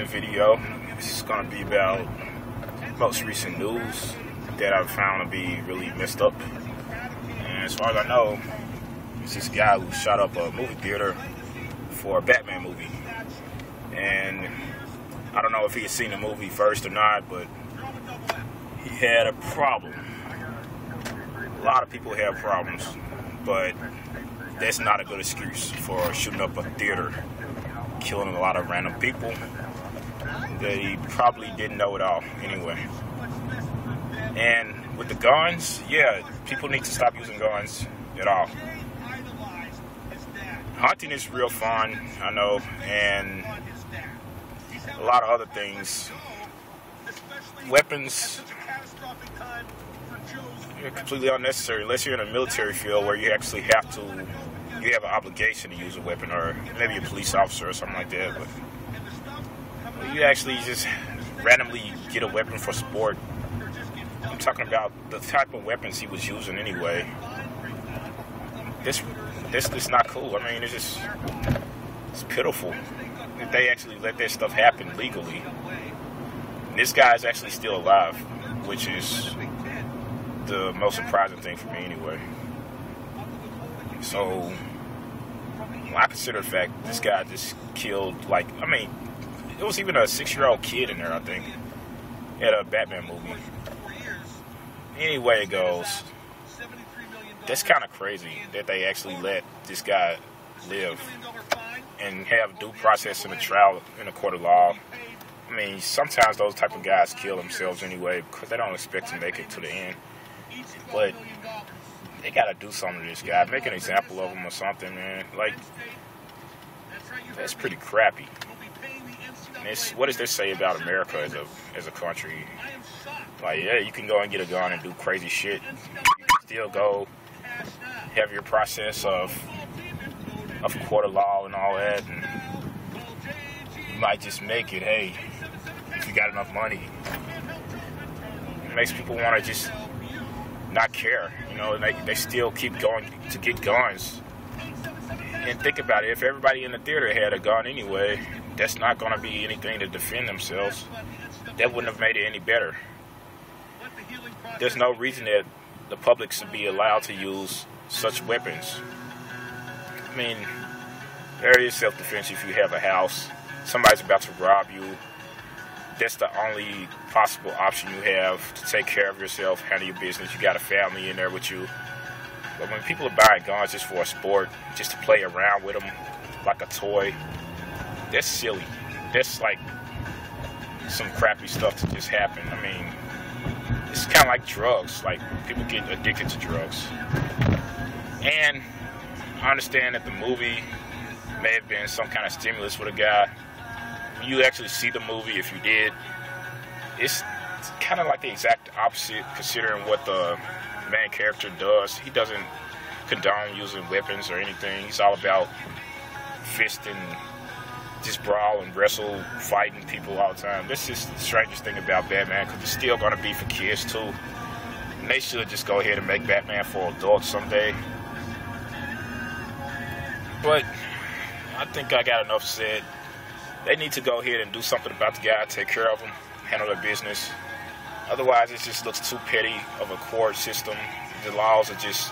Video. This is going to be about most recent news that I've found to be really messed up. And as far as I know, it's this guy who shot up a movie theater for a Batman movie. And I don't know if he had seen the movie first or not, but he had a problem. A lot of people have problems, but that's not a good excuse for shooting up a theater, killing a lot of random people that he probably didn't know at all anyway. And with the guns, yeah, people need to stop using guns at all. Hunting is real fun, I know, and a lot of other things. Weapons are completely unnecessary unless you're in a military field where you actually have an obligation to use a weapon, or maybe a police officer or something like that. But you actually just randomly get a weapon for sport. I'm talking about the type of weapons he was using anyway. This is not cool. I mean, it's pitiful that they actually let that stuff happen legally. And this guy is actually still alive, which is the most surprising thing for me anyway. So I consider the fact this guy just killed, it was even a 6-year-old kid in there, I think, at a Batman movie. Anyway it goes, that's kind of crazy that they actually let this guy live and have due process in a trial in a court of law. I mean, sometimes those type of guys kill themselves anyway because they don't expect to make it to the end. But they gotta do something to this guy, make an example of him or something, man. That's pretty crappy. And what does this say about America as a country? Yeah, you can go and get a gun and do crazy shit. You can still go have your process of court of law and all that, and you might just make it, hey, if you got enough money. It makes people want to just not care, they still keep going to get guns. And think about it, if everybody in the theater had a gun anyway, that's not going to be anything to defend themselves. That wouldn't have made it any better. There's no reason that the public should be allowed to use such weapons. I mean, there is self-defense if you have a house, somebody's about to rob you. That's the only possible option you have to take care of yourself, handle your business. You got a family in there with you. But when people are buying guns just for a sport, just to play around with them like a toy, that's silly. That's like some crappy stuff to just happen. I mean, it's kind of like drugs. Like, people get addicted to drugs. And I understand that the movie may have been some kind of stimulus for the guy. When you actually see the movie, if you did, it's kind of like the exact opposite considering what the main character does. He doesn't condone using weapons or anything. He's all about fisting, just brawl and wrestle, fighting people all the time. This is the strangest thing about Batman, because it's still going to be for kids too. And they should just go ahead and make Batman for adults someday. But I think I got enough said. They need to go ahead and do something about the guy, take care of him, handle their business. Otherwise, it just looks too petty of a court system. The laws are just